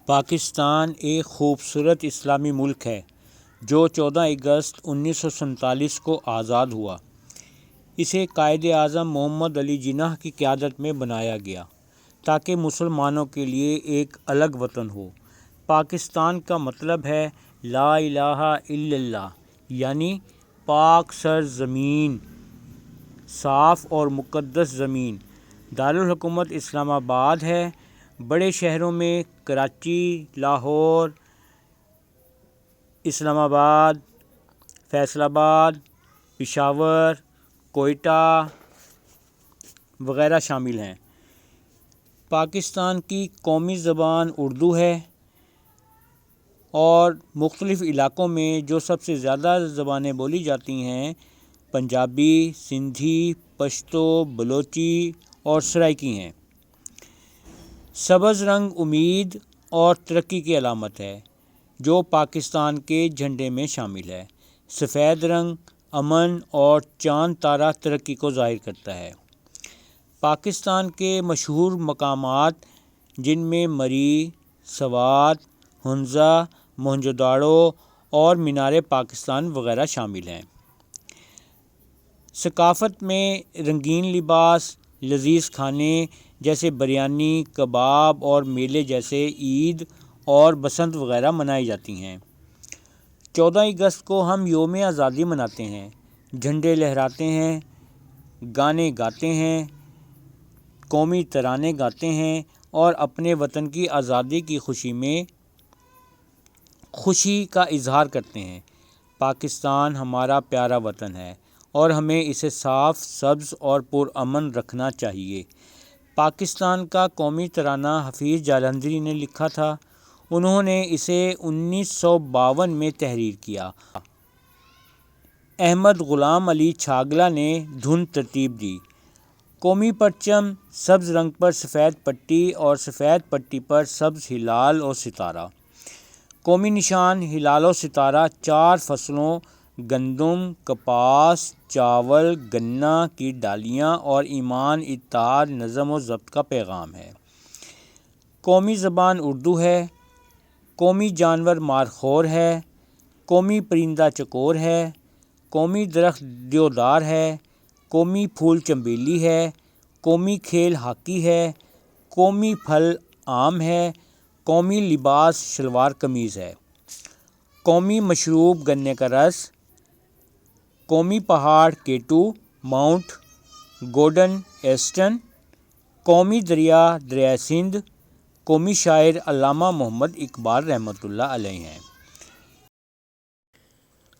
پاکستان ایک خوبصورت اسلامی ملک ہے جو 14 اگست 1947 کو آزاد ہوا۔ اسے قائد اعظم محمد علی جناح کی قیادت میں بنایا گیا تاکہ مسلمانوں کے لیے ایک الگ وطن ہو۔ پاکستان کا مطلب ہے لا الہ الا اللہ، یعنی پاک سر زمین، صاف اور مقدس زمین۔ دارالحکومت اسلام آباد ہے۔ بڑے شہروں میں کراچی، لاہور، اسلام آباد، فیصل آباد، پشاور، کوئٹہ وغیرہ شامل ہیں۔ پاکستان کی قومی زبان اردو ہے اور مختلف علاقوں میں جو سب سے زیادہ زبانیں بولی جاتی ہیں پنجابی، سندھی، پشتو، بلوچی اور سرائیکی ہیں۔ سبز رنگ امید اور ترقی کی علامت ہے جو پاکستان کے جھنڈے میں شامل ہے۔ سفید رنگ امن اور چاند تارہ ترقی کو ظاہر کرتا ہے۔ پاکستان کے مشہور مقامات جن میں مری، سوات، ہنزا، موہنجو داڑو اور مینار پاکستان وغیرہ شامل ہیں۔ ثقافت میں رنگین لباس، لذیذ کھانے جیسے بریانی، کباب اور میلے جیسے عید اور بسنت وغیرہ منائی جاتی ہیں۔ 14 اگست کو ہم یوم آزادی مناتے ہیں، جھنڈے لہراتے ہیں، گانے گاتے ہیں، قومی ترانے گاتے ہیں اور اپنے وطن کی آزادی کی خوشی میں خوشی کا اظہار کرتے ہیں۔ پاکستان ہمارا پیارا وطن ہے اور ہمیں اسے صاف، سبز اور پرامن رکھنا چاہیے۔ پاکستان کا قومی ترانہ حفیظ جالندھری نے لکھا تھا۔ انہوں نے اسے 1952 میں تحریر کیا۔ احمد غلام علی چھاگلا نے دھن ترتیب دی۔ قومی پرچم سبز رنگ پر سفید پٹی اور سفید پٹی پر سبز ہلال اور ستارہ۔ قومی نشان ہلال و ستارہ 4 فصلوں گندم، کپاس، چاول، گنا کی ڈالیاں اور ایمان، اتحاد، نظم و ضبط کا پیغام ہے۔ قومی زبان اردو ہے۔ قومی جانور مارخور ہے۔ قومی پرندہ چکور ہے۔ قومی درخت دیودار ہے۔ قومی پھول چنبیلی ہے۔ قومی کھیل ہاکی ہے۔ قومی پھل آم ہے۔ قومی لباس شلوار قمیض ہے۔ قومی مشروب گنے کا رس۔ قومی پہاڑ کیٹو، ماؤنٹ گوڈن ایسٹن۔ قومی دریا دریائے سندھ۔ قومی شاعر علامہ محمد اقبال رحمۃ اللہ علیہ ہیں۔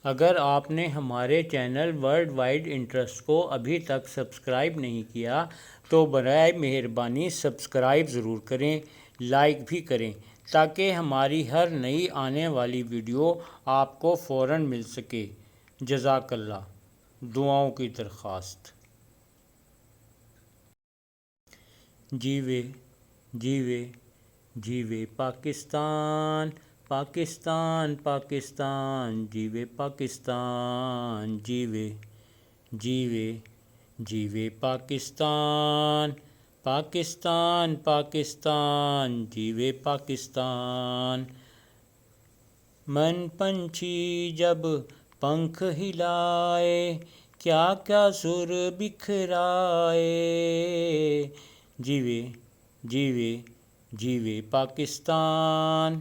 اگر آپ نے ہمارے چینل ورلڈ وائڈ انٹرسٹ کو ابھی تک سبسکرائب نہیں کیا تو برائے مہربانی سبسکرائب ضرور کریں، لائک بھی کریں تاکہ ہماری ہر نئی آنے والی ویڈیو آپ کو فوراً مل سکے۔ جزاک اللہ۔ دعاؤں کی درخواست۔ جیوے جیوے جیوے پاکستان، پاکستان پاکستان، جیوے پاکستان، جیوے جیوے جیوے پاکستان، پاکستان پاکستان، جیوے پاکستان۔ من پنچھی جب پنکھ ہلائے، کیا کیا سر بکھرائے، جیوے جیوے جیوے پاکستان۔